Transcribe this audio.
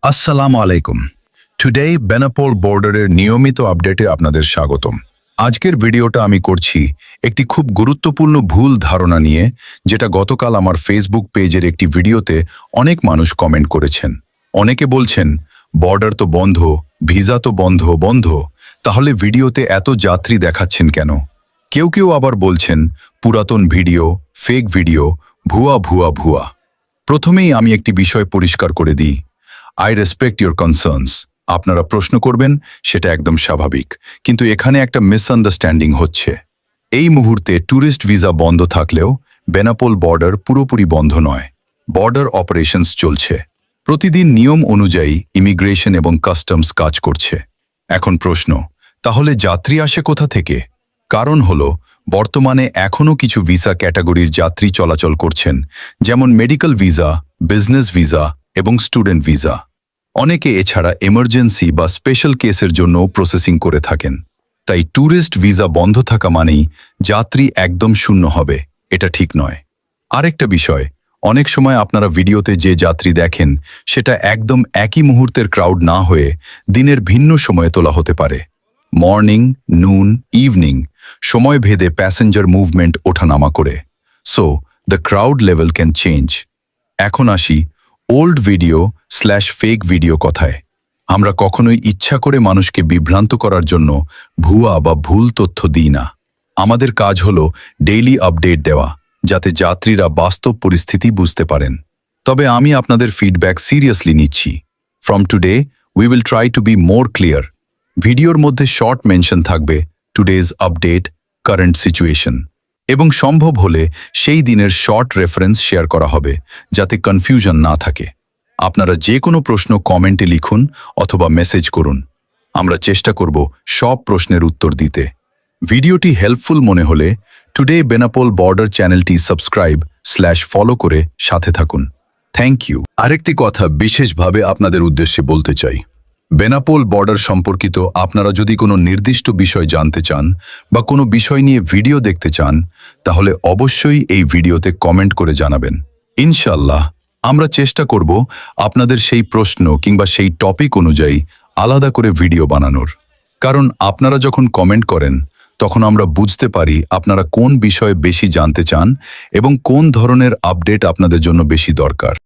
আসসালামু আলাইকুম। টুডে বেনাপোল বর্ডারের নিয়মিত আপডেটে আপনাদের স্বাগতম। আজকের ভিডিওটা আমি করছি একটি খুব গুরুত্বপূর্ণ ভুল ধারণা নিয়ে, যেটা গতকাল আমার ফেসবুক পেজের একটি ভিডিওতে অনেক মানুষ কমেন্ট করেছেন। অনেকে বলছেন বর্ডার তো বন্ধ, ভিসা তো বন্ধ, তাহলে ভিডিওতে এত যাত্রী দেখাচ্ছেন কেন? কেউ কেউ আবার বলছেন পুরাতন ভিডিও, ফেক ভিডিও, ভুয়া। প্রথমেই আমি একটি বিষয় পরিষ্কার করে দিই। I respect your concerns. আপনারা প্রশ্ন করবেন, সেটা একদম স্বাভাবিক, কিন্তু এখানে একটা মিসআন্ডারস্ট্যান্ডিং হচ্ছে। এই মুহূর্তে ট্যুরিস্ট ভিসা বন্ধ থাকলেও বেনাপোল বর্ডার পুরোপুরি বন্ধ নয়। বর্ডার অপারেশনস চলছে। প্রতিদিন নিয়ম অনুযায়ী ইমিগ্রেশন এবং কাস্টমস কাজ করছে। এখন প্রশ্ন, তাহলে যাত্রী আসে কোথা থেকে? কারণ হলো, বর্তমানে এখনও কিছু ভিসা ক্যাটাগরির যাত্রী চলাচল করছেন, যেমন মেডিকেল ভিসা, বিজনেস ভিসা এবং স্টুডেন্ট ভিসা। অনেকে এছাড়া এমার্জেন্সি বা স্পেশাল কেসের জন্য প্রসেসিং করে থাকেন। তাই ট্যুরিস্ট ভিসা বন্ধ থাকা মানেই যাত্রী একদম শূন্য হবে, এটা ঠিক নয়। আরেকটা বিষয়, অনেক সময় আপনারা ভিডিওতে যে যাত্রী দেখেন সেটা একদম একই মুহূর্তের ক্রাউড না হয়ে দিনের ভিন্ন সময়ে তোলা হতে পারে। মর্নিং, নুন, ইভিনিং সময় ভেদে প্যাসেঞ্জার মুভমেন্ট ওঠানামা করে। So the crowd level can change. এখন আসি ওল্ড ভিডিও / ফেক ভিডিও কথায়। আমরা কখনোই ইচ্ছা করে মানুষকে বিভ্রান্ত করার জন্য ভুয়া বা ভুল তথ্য দিই না। আমাদের কাজ হলো ডেইলি আপডেট দেওয়া, যাতে যাত্রীরা বাস্তব পরিস্থিতি বুঝতে পারেন। তবে আমি আপনাদের ফিডব্যাক সিরিয়াসলি নিচ্ছি। From today we will try to be more clear. ভিডিওর মধ্যে শর্ট মেনশন থাকবে টুডেজ আপডেট, কারেন্ট সিচুয়েশন, এবং সম্ভব হলে সেই দিনের শর্ট রেফারেন্স শেয়ার করা হবে, যাতে কনফিউশন না থাকে। আপনারা যে কোনো প্রশ্ন কমেন্টে লিখুন অথবা মেসেজ করুন। আমরা চেষ্টা করব সব প্রশ্নের উত্তর দিতে। ভিডিওটি হেল্পফুল মনে হলে টুডে বেনাপোল বর্ডার চ্যানেলটি সাবস্ক্রাইব / ফলো করে সাথে থাকুন। Thank you. আরেকটি কথা বিশেষভাবে আপনাদের উদ্দেশ্যে বলতে চাই। বেনাপোল বর্ডার সম্পর্কিত আপনারা যদি কোনো নির্দিষ্ট বিষয় জানতে চান বা কোনো বিষয় নিয়ে ভিডিও দেখতে চান, তাহলে অবশ্যই এই ভিডিওতে কমেন্ট করে জানাবেন। ইনশাআল্লাহ আমরা চেষ্টা করব আপনাদের সেই প্রশ্ন কিংবা সেই টপিক অনুযায়ী আলাদা করে ভিডিও বানানোর। কারণ আপনারা যখন কমেন্ট করেন, তখন আমরা বুঝতে পারি আপনারা কোন বিষয়ে বেশি জানতে চান এবং কোন ধরনের আপডেট আপনাদের জন্য বেশি দরকার।